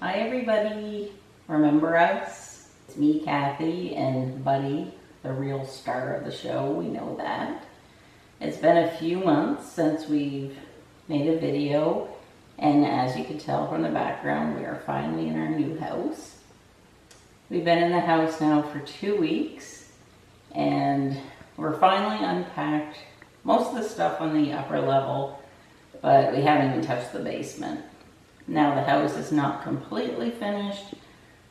Hi everybody, remember us? It's me, Cathy, and Buddy, the real star of the show, we know that. It's been a few months since we've made a video, and as you can tell from the background, we are finally in our new house. We've been in the house now for 2 weeks, and we're finally unpacked most of the stuff on the upper level, but we haven't even touched the basement. Now the house is not completely finished.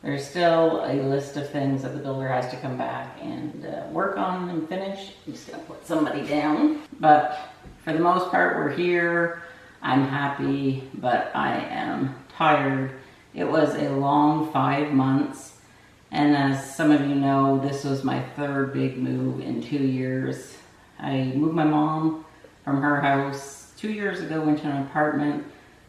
There's still a list of things that the builder has to come back and work on and finish. I'm just gonna put somebody down. But for the most part, we're here. I'm happy, but I am tired. It was a long 5 months. And as some of you know, this was my third big move in 2 years. I moved my mom from her house 2 years ago into an apartment.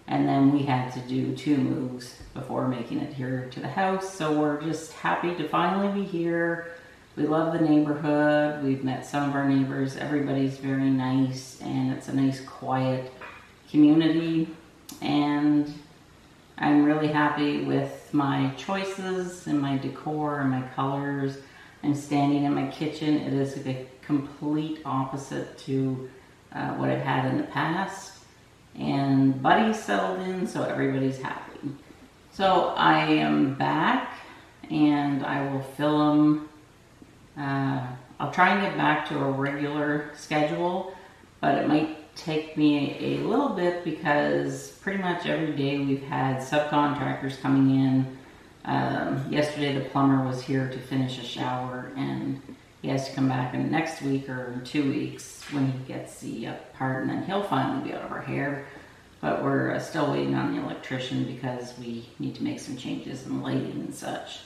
And then we had to do 2 moves before making it here to the house. So we're just happy to finally be here. We love the neighborhood. We've met some of our neighbors. Everybody's very nice, and it's a nice, quiet community. And I'm really happy with my choices and my decor and my colors. I'm standing in my kitchen. It is the complete opposite to what I've had in the past. And Buddy's settled in, so everybody's happy. So I am back, and I will film. I'll try and get back to a regular schedule, but it might take me a little bit because pretty much every day we've had subcontractors coming in. Yesterday the plumber was here to finish a shower, and he has to come back in next week or in 2 weeks when he gets the part, and then he'll finally be out of our hair. But we're still waiting on the electrician because we need to make some changes in lighting and such.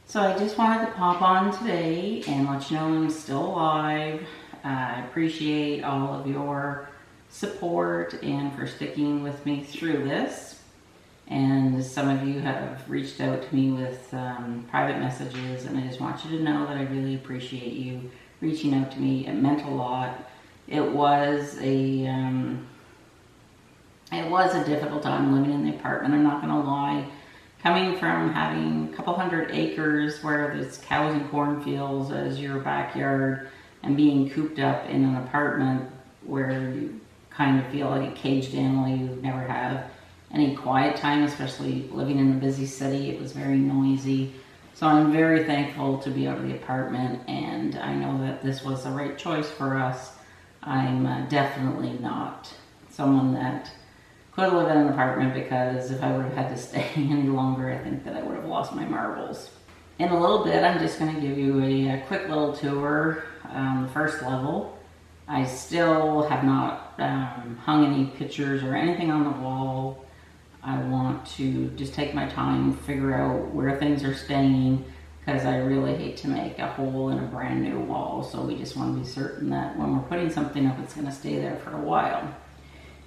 So I just wanted to pop on today and let you know I'm still alive. I appreciate all of your support and for sticking with me through this. And some of you have reached out to me with private messages, and I just want you to know that I really appreciate you reaching out to me. It meant a lot. It was a difficult time living in the apartment, I'm not gonna lie. Coming from having a couple hundred acres where there's cows and cornfields as your backyard, and being cooped up in an apartment where you kind of feel like a caged animal, you never have any quiet time, especially living in a busy city. It was very noisy. So I'm very thankful to be out of the apartment, and I know that this was the right choice for us. I'm definitely not someone that could live in an apartment, because if I would have had to stay any longer, I think that I would have lost my marbles. In a little bit, I'm just going to give you a quick little tour on the first level. I still have not hung any pictures or anything on the wall. I want to just take my time, figure out where things are staying, because I really hate to make a hole in a brand new wall. So we just want to be certain that when we're putting something up, it's going to stay there for a while.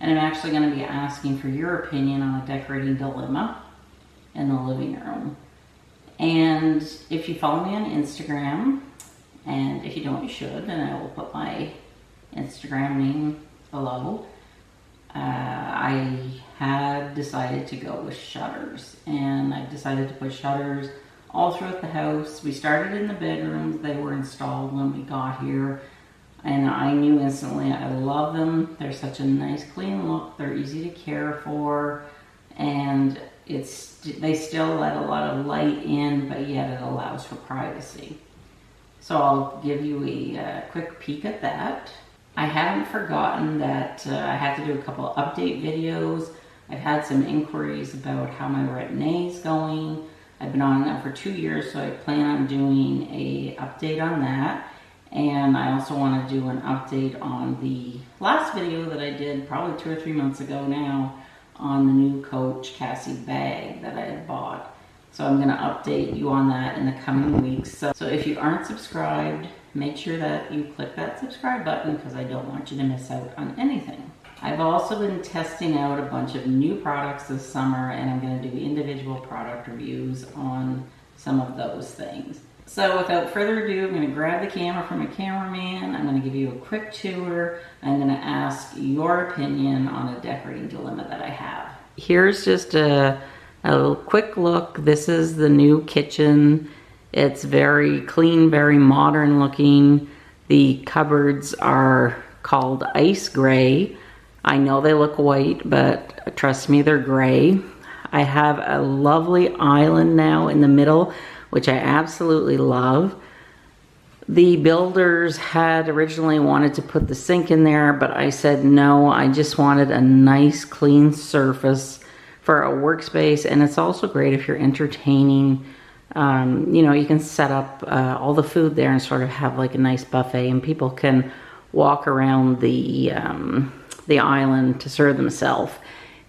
And I'm actually going to be asking for your opinion on a decorating dilemma in the living room. And if you follow me on Instagram, and if you don't, you should, and I will put my Instagram name below. I had decided to go with shutters, and I've decided to put shutters all throughout the house. We started in the bedrooms. They were installed when we got here, and I knew instantly I love them. They're such a nice clean look. They're easy to care for, and they still let a lot of light in, but yet it allows for privacy. So I'll give you a quick peek at that. I haven't forgotten that I had to do a couple of update videos. I've had some inquiries about how my retin-A is going. I've been on that for 2 years, so I plan on doing a update on that. And I also want to do an update on the last video that I did probably 2 or 3 months ago now on the new Coach Cathy bag that I had bought. So I'm going to update you on that in the coming weeks. So if you aren't subscribed, make sure that you click that subscribe button, because I don't want you to miss out on anything. I've also been testing out a bunch of new products this summer, and I'm going to do individual product reviews on some of those things. So without further ado, I'm going to grab the camera from a cameraman. I'm going to give you a quick tour. I'm going to ask your opinion on a decorating dilemma that I have. here's just a quick look. This is the new kitchen. It's very clean, very modern looking. The cupboards are called ice gray. I know they look white, but trust me, they're gray. I have a lovely island now in the middle, which I absolutely love. The builders had originally wanted to put the sink in there, but I said no. I just wanted a nice clean surface for a workspace, and it's also great if you're entertaining. You know, you can set up all the food there and sort of have like a nice buffet, and people can walk around the island to serve themselves.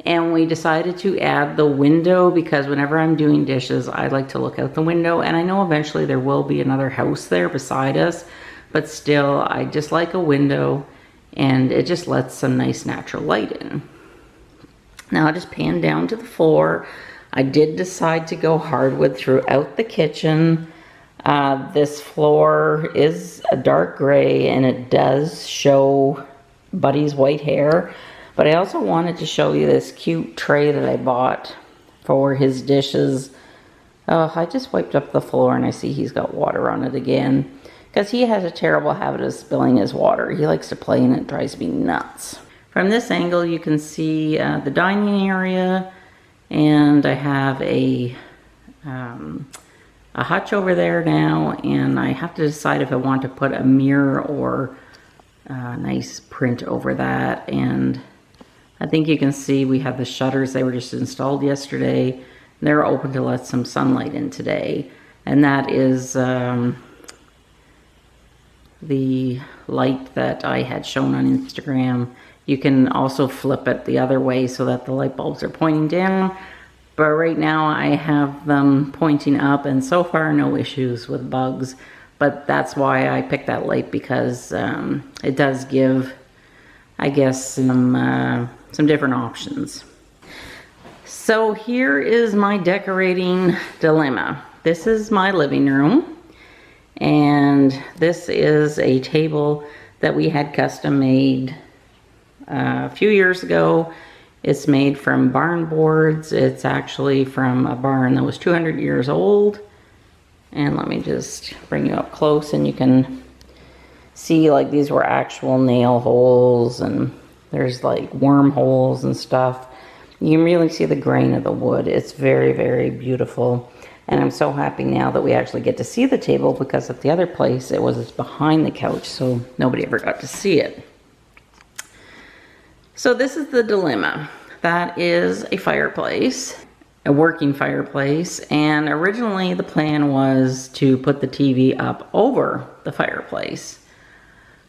And we decided to add the window because whenever I'm doing dishes, I like to look out the window. And I know eventually there will be another house there beside us, but still, I just like a window, and it just lets some nice natural light in. Now I'll just pan down to the floor. I did decide to go hardwood throughout the kitchen. This floor is a dark gray, and it does show Buddy's white hair. But I also wanted to show you this cute tray that I bought for his dishes. Oh, I just wiped up the floor and I see he's got water on it again, because he has a terrible habit of spilling his water. He likes to play and it drives me nuts. From this angle you can see the dining area, and I have a hutch over there now, and I have to decide if I want to put a mirror or a nice print over that. And I think you can see we have the shutters. They were just installed yesterday. They're open to let some sunlight in today. And that is the light that I had shown on Instagram. You can also flip it the other way so that the light bulbs are pointing down. But right now I have them pointing up, and so far no issues with bugs. But that's why I picked that light, because it does give, I guess, some different options. So here is my decorating dilemma. This is my living room, and this is a table that we had custom made a few years ago. It's made from barn boards. It's actually from a barn that was 200 years old. And let me just bring you up close, and you can see like these were actual nail holes, and there's like wormholes and stuff. You can really see the grain of the wood. It's very, very beautiful. And I'm so happy now that we actually get to see the table, because at the other place it was behind the couch, so nobody ever got to see it. So this is the dilemma. That is a fireplace, a working fireplace. And originally the plan was to put the TV up over the fireplace.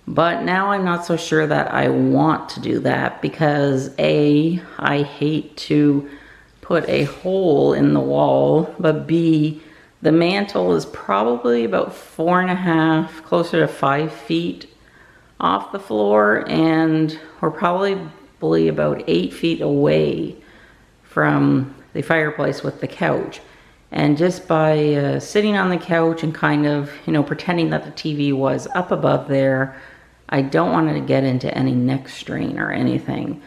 But now I'm not so sure that I want to do that, because A, I hate to put a hole in the wall, but B, the mantle is probably about 4.5, closer to 5 feet off the floor, and we're probably about 8 feet away from the fireplace with the couch. And just by sitting on the couch and kind of, you know, pretending that the TV was up above there, I don't want it to get into any neck strain or anything.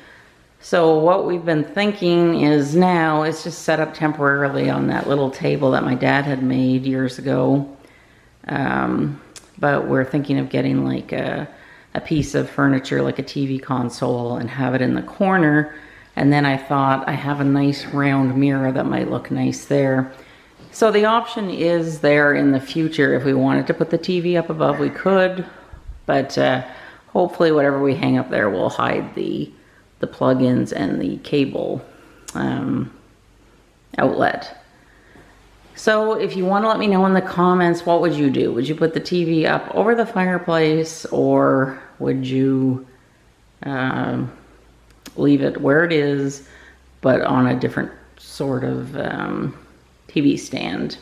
So what we've been thinking is now it's just set up temporarily on that little table that my dad had made years ago. But we're thinking of getting like a piece of furniture, like a TV console, and have it in the corner. And then I thought I have a nice round mirror that might look nice there. So the option is there in the future. If we wanted to put the TV up above, we could. But hopefully whatever we hang up there will hide the plug-ins and the cable outlet. So if you want to let me know in the comments, what would you do? Would you put the TV up over the fireplace, or would you leave it where it is, but on a different sort of TV stand?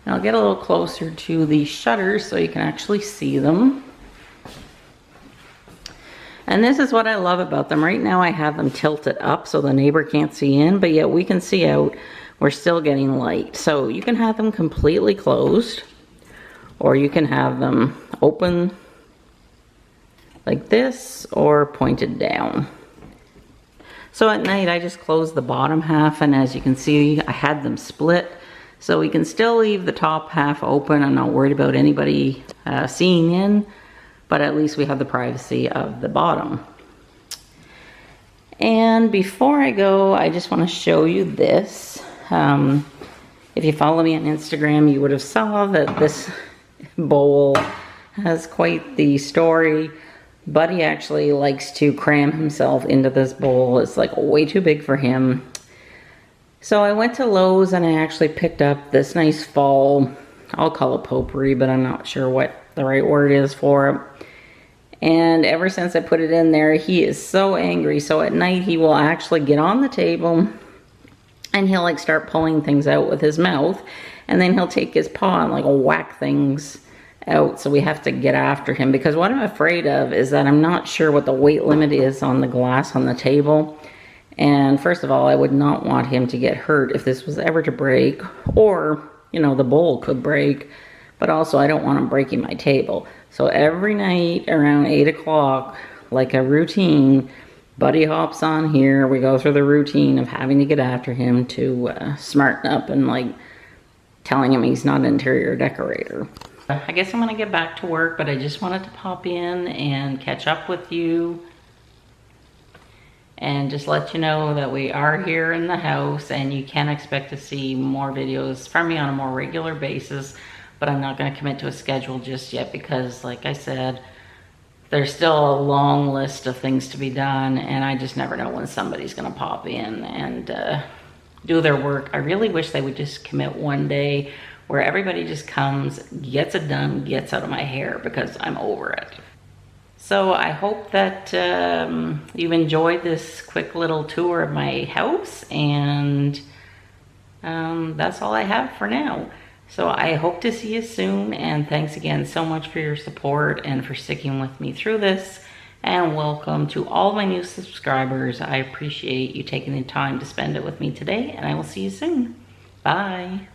And I'll get a little closer to the shutters so you can actually see them. And this is what I love about them. Right now I have them tilted up so the neighbor can't see in, but yet we can see out. We're still getting light. So you can have them completely closed, or you can have them open like this or pointed down. So at night I just close the bottom half, and as you can see I had them split so we can still leave the top half open. I'm not worried about anybody seeing in, but at least we have the privacy of the bottom. And before I go, I just want to show you this. If you follow me on Instagram, you would have saw that this bowl has quite the story. Buddy actually likes to cram himself into this bowl. It's like way too big for him. So I went to Lowe's and I actually picked up this nice fall, I'll call it potpourri, but I'm not sure what the right word is for it. And ever since I put it in there, he is so angry. So at night he will actually get on the table and he'll like start pulling things out with his mouth, and then he'll take his paw and like whack things out. So we have to get after him, because what I'm afraid of is that I'm not sure what the weight limit is on the glass on the table. And first of all, I would not want him to get hurt if this was ever to break, or, you know, the bowl could break, but also I don't want him breaking my table. So every night around 8 o'clock, like a routine, Buddy hops on here. We go through the routine of having to get after him to smarten up and like telling him he's not an interior decorator. I guess I'm gonna get back to work, but I just wanted to pop in and catch up with you and just let you know that we are here in the house, and you can expect to see more videos from me on a more regular basis, but I'm not gonna commit to a schedule just yet because, like I said, there's still a long list of things to be done, and I just never know when somebody's gonna pop in and do their work. I really wish they would just commit one day where everybody just comes, gets it done, gets out of my hair, because I'm over it. So I hope that you've enjoyed this quick little tour of my house, and that's all I have for now. So I hope to see you soon, and thanks again so much for your support and for sticking with me through this. And welcome to all my new subscribers. I appreciate you taking the time to spend it with me today, and I will see you soon. Bye.